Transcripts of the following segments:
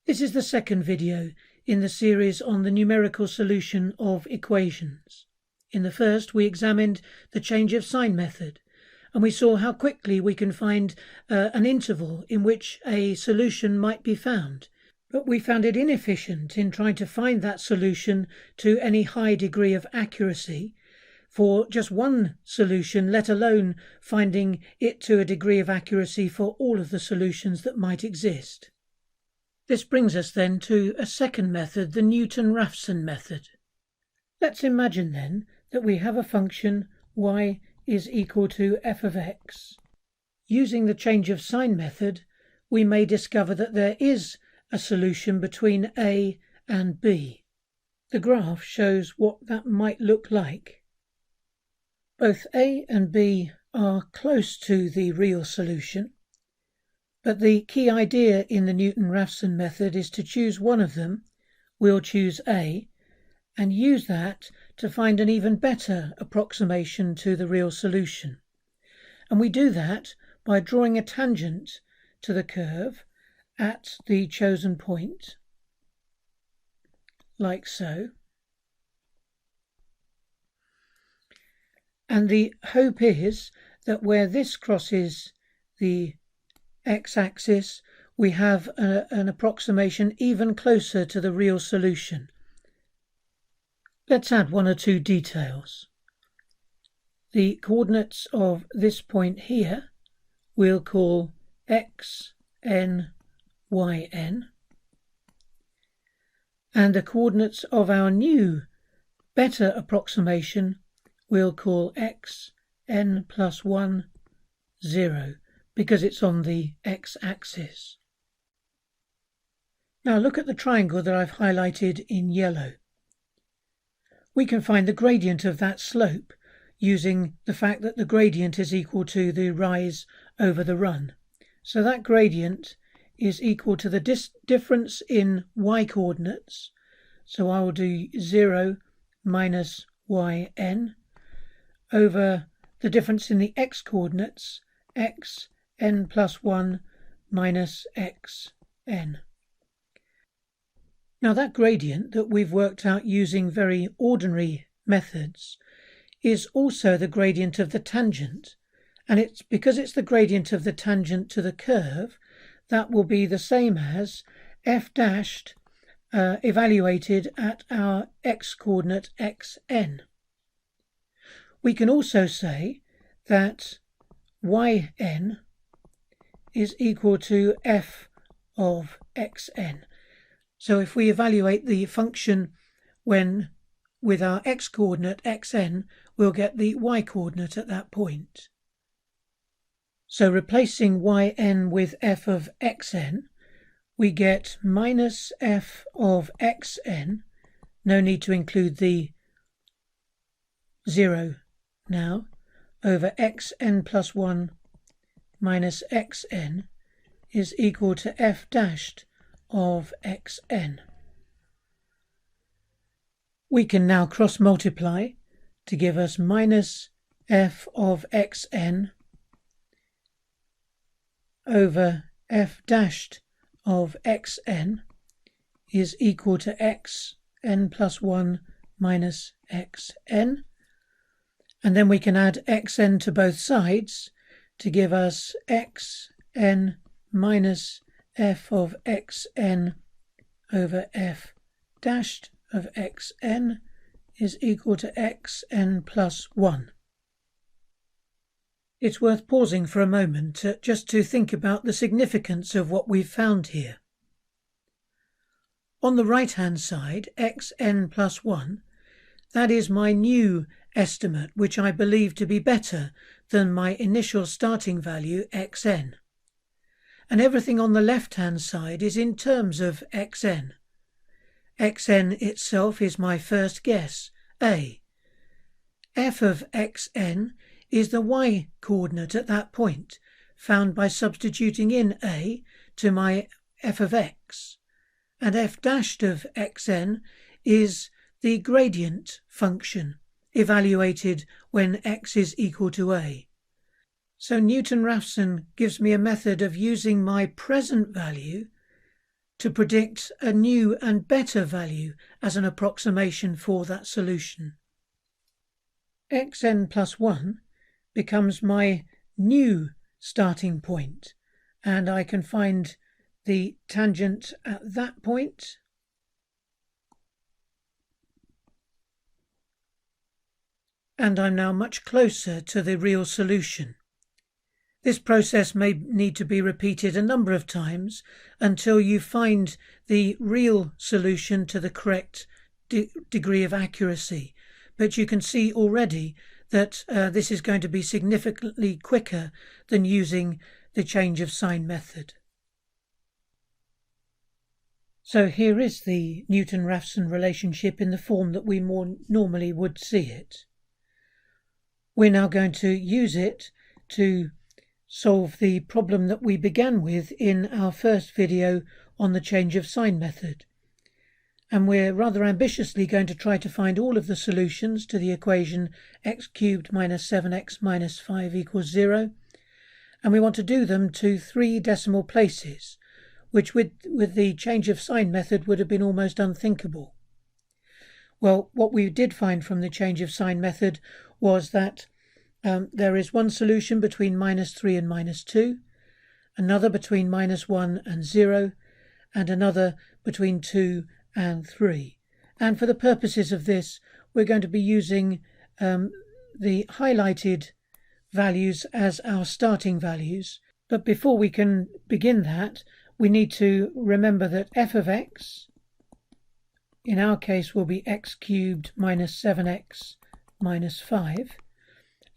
This is the second video in the series on the numerical solution of equations. In the first, we examined the change of sign method, and we saw how quickly we can find an interval in which a solution might be found. But we found it inefficient in trying to find that solution to any high degree of accuracy for just one solution, let alone finding it to a degree of accuracy for all of the solutions that might exist. This brings us then to a second method, the Newton-Raphson method. Let's imagine then that we have a function y is equal to f of x. Using the change of sign method, we may discover that there is a solution between a and b. The graph shows what that might look like. Both a and b are close to the real solution, but the key idea in the Newton-Raphson method is to choose one of them. We'll choose a and use that to find an even better approximation to the real solution. And we do that by drawing a tangent to the curve at the chosen point, like so. And the hope is that where this crosses the x-axis, we have an approximation even closer to the real solution. Let's add one or two details. The coordinates of this point here we'll call x, n, y, n. And the coordinates of our new, better approximation we'll call x, n plus 1, 0, because it's on the x-axis. Now look at the triangle that I've highlighted in yellow. We can find the gradient of that slope using the fact that the gradient is equal to the rise over the run. So that gradient is equal to the difference in y-coordinates. So I will do 0 minus yn over the difference in the x-coordinates, x, n plus 1 minus xn. Now that gradient that we've worked out using very ordinary methods is also the gradient of the tangent, and it's because it's the gradient of the tangent to the curve that will be the same as f dashed evaluated at our x-coordinate xn. We can also say that yn is equal to f of xn. So if we evaluate the function when with our x-coordinate xn, we'll get the y-coordinate at that point. So replacing yn with f of xn, we get minus f of xn, no need to include the 0 now, over xn plus 1 minus xn is equal to f dashed of xn. We can now cross multiply to give us minus f of xn over f dashed of xn is equal to xn plus 1 minus xn. And then we can add xn to both sides to give us xn minus f of xn over f dashed of xn is equal to xn plus 1. It's worth pausing for a moment just to think about the significance of what we've found here. On the right-hand side, xn plus 1, that is my new estimate, which I believe to be better than my initial starting value xn. And everything on the left-hand side is in terms of xn. xn itself is my first guess, a. f of xn is the y-coordinate at that point, found by substituting in a to my f of x. And f dashed of xn is the gradient function, evaluated when x is equal to a. So Newton-Raphson gives me a method of using my present value to predict a new and better value as an approximation for that solution. xn plus 1 becomes my new starting point, and I can find the tangent at that point. And I'm now much closer to the real solution. This process may need to be repeated a number of times until you find the real solution to the correct degree of accuracy. But you can see already that this is going to be significantly quicker than using the change of sign method. So here is the Newton-Raphson relationship in the form that we more normally would see it. We're now going to use it to solve the problem that we began with in our first video on the change of sign method. And we're rather ambitiously going to try to find all of the solutions to the equation x cubed minus 7x minus 5 equals 0. And we want to do them to 3 decimal places, which with the change of sign method would have been almost unthinkable. Well, what we did find from the change of sign method was that there is one solution between minus 3 and minus 2, another between minus 1 and 0, and another between 2 and 3. And for the purposes of this, we're going to be using the highlighted values as our starting values. But before we can begin that, we need to remember that f of x, in our case, will be x cubed minus 7x minus 5,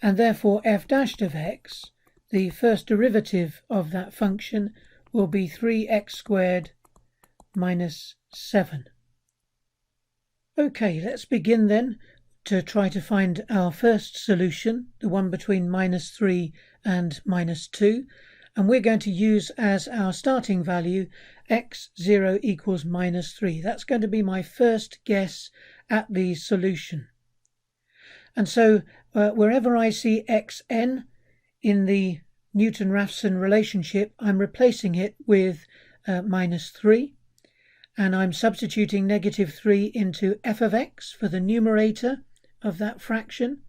and therefore f dashed of x, the first derivative of that function, will be 3x squared minus 7. Okay, let's begin then to try to find our first solution, the one between minus 3 and minus 2, and we're going to use as our starting value x0 equals minus 3. That's going to be my first guess at the solution. And so wherever I see xn in the Newton-Raphson relationship, I'm replacing it with minus 3, and I'm substituting negative 3 into f of x for the numerator of that fraction,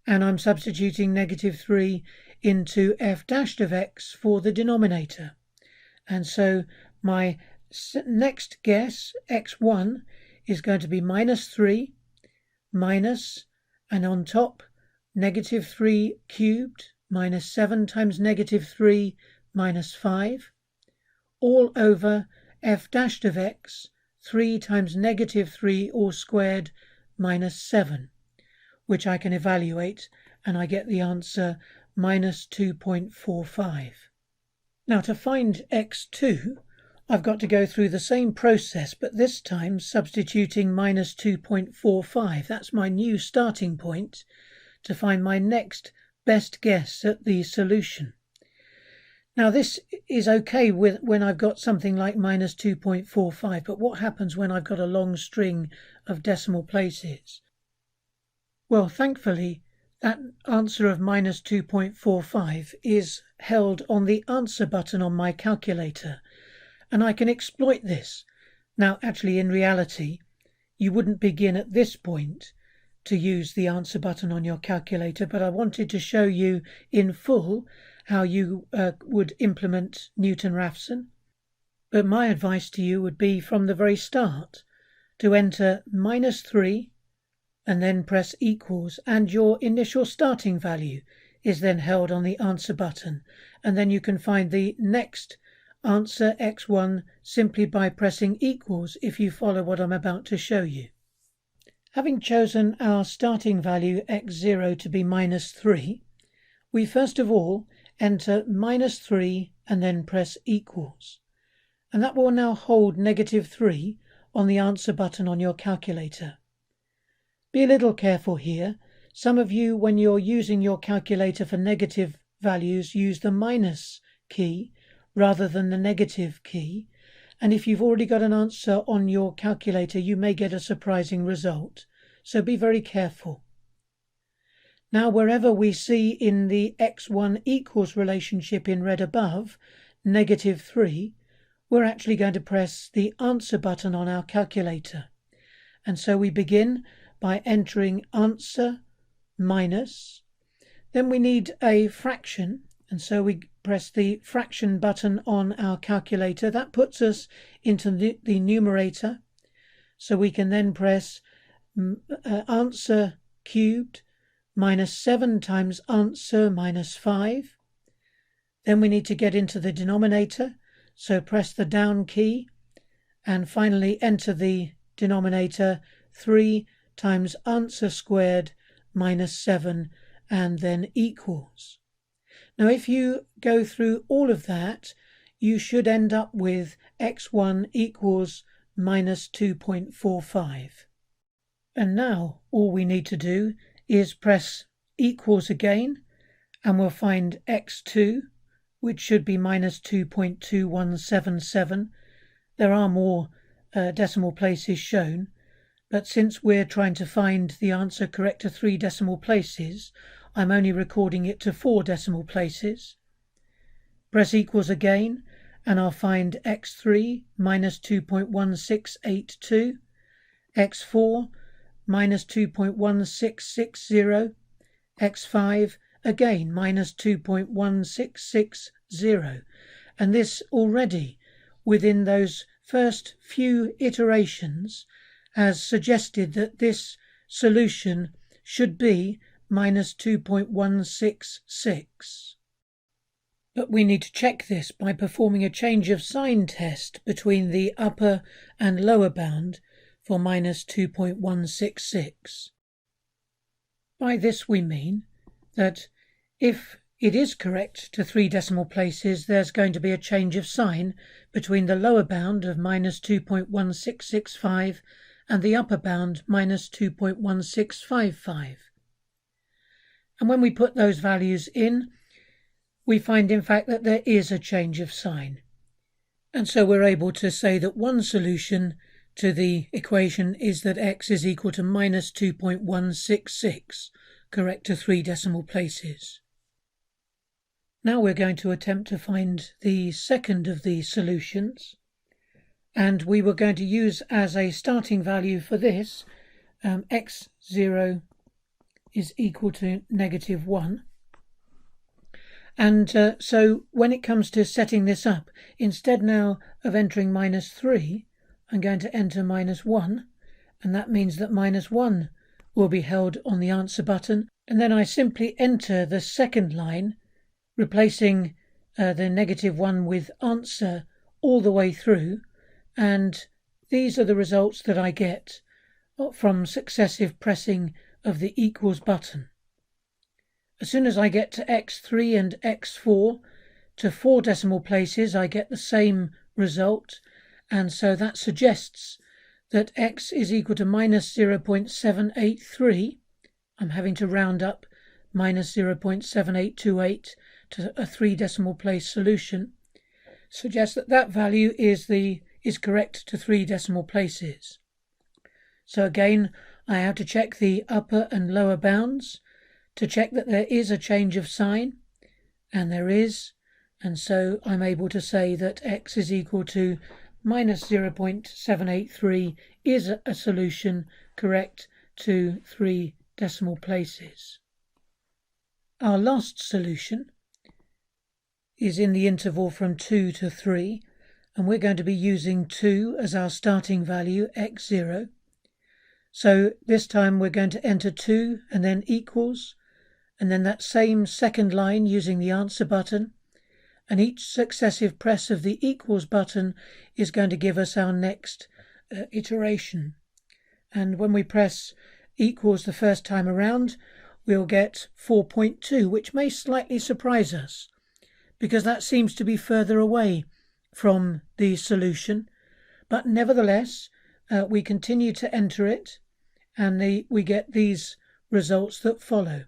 and I'm substituting negative 3 into f dashed of x for the denominator. And so my next guess, x1, is going to be minus 3 minus, and on top, negative 3 cubed minus 7 times negative 3 minus 5, all over f dashed of x, 3 times negative 3 all squared minus 7, which I can evaluate, and I get the answer minus 2.45. Now to find x2, I've got to go through the same process, but this time substituting minus 2.45. That's my new starting point to find my next best guess at the solution. Now this is okay when I've got something like minus 2.45, but what happens when I've got a long string of decimal places? Well, thankfully, that answer of minus 2.45 is held on the answer button on my calculator, and I can exploit this. Now, actually, in reality, you wouldn't begin at this point to use the answer button on your calculator, but I wanted to show you in full how you would implement Newton-Raphson. But my advice to you would be from the very start to enter minus 3 and then press equals, and your initial starting value is then held on the answer button, and then you can find the next answer x1 simply by pressing equals if you follow what I'm about to show you. Having chosen our starting value x0 to be minus 3, we first of all enter minus 3 and then press equals, and that will now hold negative 3 on the answer button on your calculator. Be a little careful here. Some of you, when you're using your calculator for negative values, use the minus key rather than the negative key, and if you've already got an answer on your calculator, you may get a surprising result, so be very careful. Now, wherever we see in the x1 equals relationship in red above, negative 3, we're actually going to press the answer button on our calculator. And so we begin by entering answer minus. Then we need a fraction, and so we press the fraction button on our calculator. That puts us into the numerator. So we can then press answer cubed minus 7 times answer minus 5. Then we need to get into the denominator, so press the down key, and finally enter the denominator 3 times answer squared minus 7, and then equals. Now if you go through all of that, you should end up with x1 equals minus 2.45. And now all we need to do is press equals again, and we'll find x2, which should be minus 2.2177. There are more decimal places shown, but since we're trying to find the answer correct to 3 decimal places, I'm only recording it to 4 decimal places. Press equals again, and I'll find x3 minus 2.1682, x4 minus 2.1660, x5 again minus 2.1660, and this already within those first few iterations has suggested that this solution should be minus 2.166. But we need to check this by performing a change of sign test between the upper and lower bound for minus 2.166. By this we mean that if it is correct to 3 decimal places, there's going to be a change of sign between the lower bound of minus 2.1665 and the upper bound minus 2.1655. And when we put those values in, we find in fact that there is a change of sign. And so we're able to say that one solution to the equation is that x is equal to minus 2.166, correct to 3 decimal places. Now we're going to attempt to find the second of the solutions, and we were going to use as a starting value for this x0 is equal to negative 1. And so when it comes to setting this up, instead now of entering minus 3, I'm going to enter minus 1, and that means that minus 1 will be held on the answer button, and then I simply enter the second line, replacing the negative 1 with answer all the way through, and these are the results that I get from successive pressing of the equals button. As soon as I get to x3 and x4 to 4 decimal places, I get the same result, and so that suggests that x is equal to minus 0.783. I'm having to round up minus 0.7828 to a 3 decimal place solution. Suggests that that value is correct to 3 decimal places. So again, I have to check the upper and lower bounds to check that there is a change of sign, and there is, and so I'm able to say that x is equal to minus 0.783 is a solution correct to 3 decimal places. Our last solution is in the interval from 2 to 3, and we're going to be using 2 as our starting value, x0. So this time we're going to enter 2 and then equals, and then that same second line using the answer button, and each successive press of the equals button is going to give us our next iteration. And when we press equals the first time around, we'll get 4.2, which may slightly surprise us, because that seems to be further away from the solution. But nevertheless, we continue to enter it, and we get these results that follow.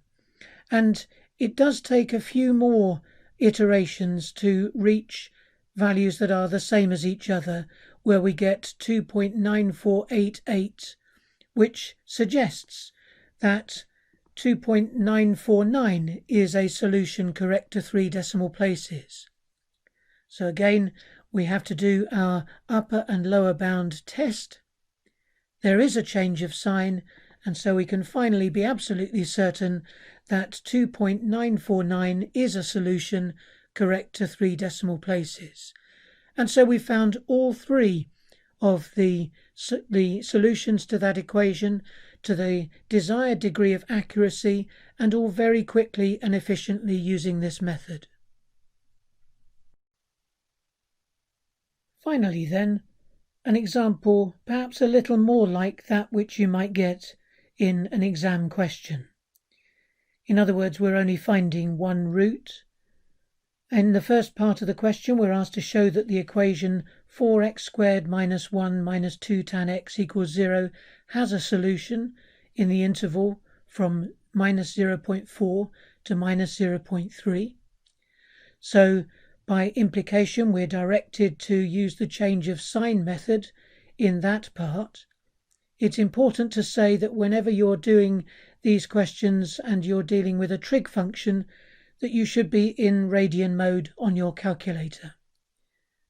And it does take a few more iterations to reach values that are the same as each other, where we get 2.9488, which suggests that 2.949 is a solution correct to 3 decimal places. So again, we have to do our upper and lower bound test. There is a change of sign, and so we can finally be absolutely certain that 2.949 is a solution correct to 3 decimal places. And so we found all 3 of the solutions to that equation to the desired degree of accuracy, and all very quickly and efficiently using this method. Finally then, an example perhaps a little more like that which you might get in an exam question. In other words, we're only finding one root. In the first part of the question, we're asked to show that the equation 4x squared minus 1 minus 2 tan x equals 0 has a solution in the interval from minus 0.4 to minus 0.3. So, by implication, we're directed to use the change of sign method in that part. It's important to say that whenever you're doing these questions and you're dealing with a trig function, that you should be in radian mode on your calculator.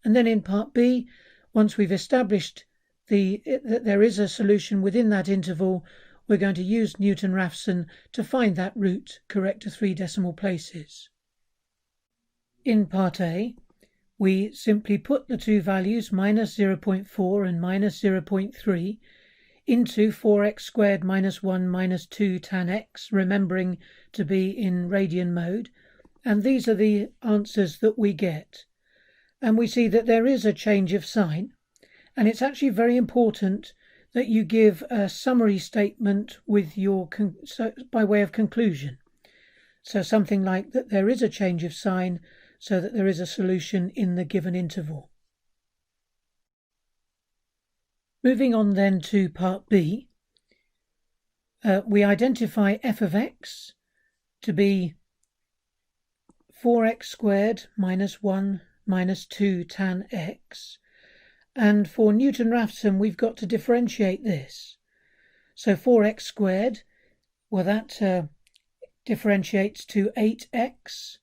And then in part B, once we've established that there is a solution within that interval, we're going to use Newton-Raphson to find that root correct to 3 decimal places. In part A, we simply put the 2 values, minus 0.4 and minus 0.3, into 4x squared minus 1 minus 2 tan x, remembering to be in radian mode, and these are the answers that we get. And we see that there is a change of sign, and it's actually very important that you give a summary statement with your by way of conclusion. So something like that there is a change of sign, so that there is a solution in the given interval. Moving on then to part B, we identify f of x to be 4x squared minus 1 minus 2 tan x. And for Newton-Raphson, we've got to differentiate this. So 4x squared, well, that differentiates to 8x,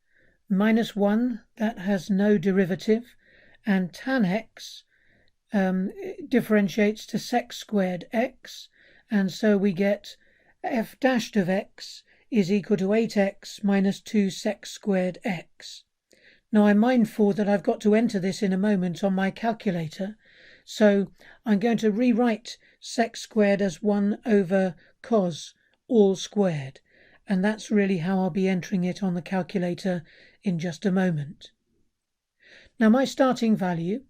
minus 1, that has no derivative, and tan x differentiates to sec squared x, and so we get f dashed of x is equal to 8x minus 2 sec squared x. Now I'm mindful that I've got to enter this in a moment on my calculator, so I'm going to rewrite sec squared as 1 over cos all squared, and that's really how I'll be entering it on the calculator in just a moment. Now my starting value,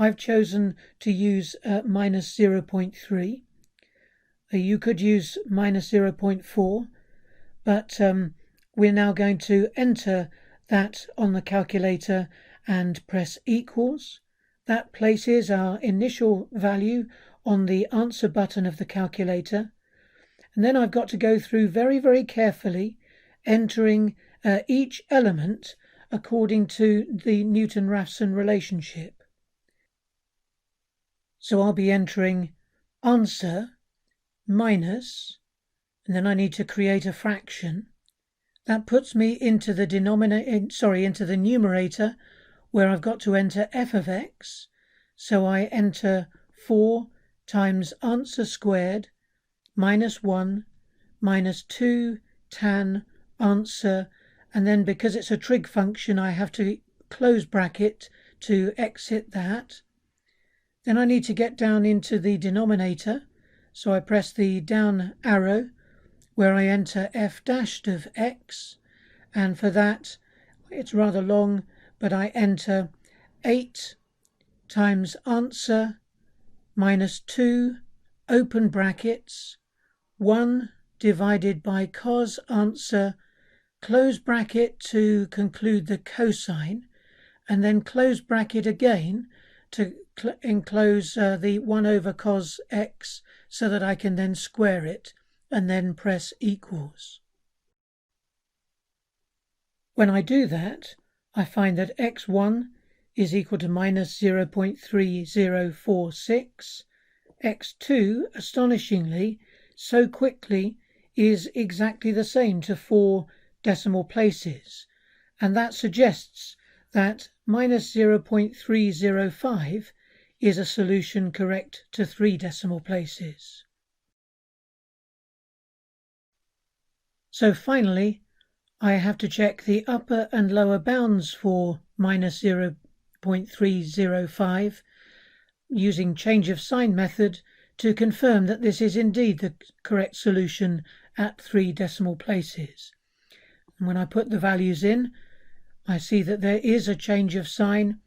I've chosen to use minus 0.3. You could use minus 0.4, but we're now going to enter that on the calculator and press equals. That places our initial value on the answer button of the calculator. And then I've got to go through very, very carefully, entering each element according to the Newton-Raphson relationship. So I'll be entering answer minus, and then I need to create a fraction. That puts me into the into the numerator, where I've got to enter f of x. So I enter 4 times answer squared minus 1 minus 2 tan answer, and then because it's a trig function, I have to close bracket to exit that. Then I need to get down into the denominator, so I press the down arrow where I enter f dashed of x, and for that it's rather long, but I enter 8 times answer minus 2 open brackets 1 divided by cos answer close bracket to conclude the cosine, and then close bracket again to enclose the 1 over cos x, so that I can then square it and then press equals. When I do that, I find that x1 is equal to minus 0.3046. x2, astonishingly, so quickly, is exactly the same to 4 decimal places, and that suggests that minus 0.305 is a solution correct to 3 decimal places. So finally, I have to check the upper and lower bounds for minus 0.305 using change of sign method to confirm that this is indeed the correct solution at 3 decimal places. And when I put the values in, I see that there is a change of sign,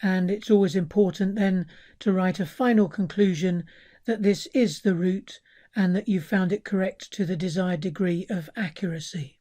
and it's always important then to write a final conclusion that this is the root and that you found it correct to the desired degree of accuracy.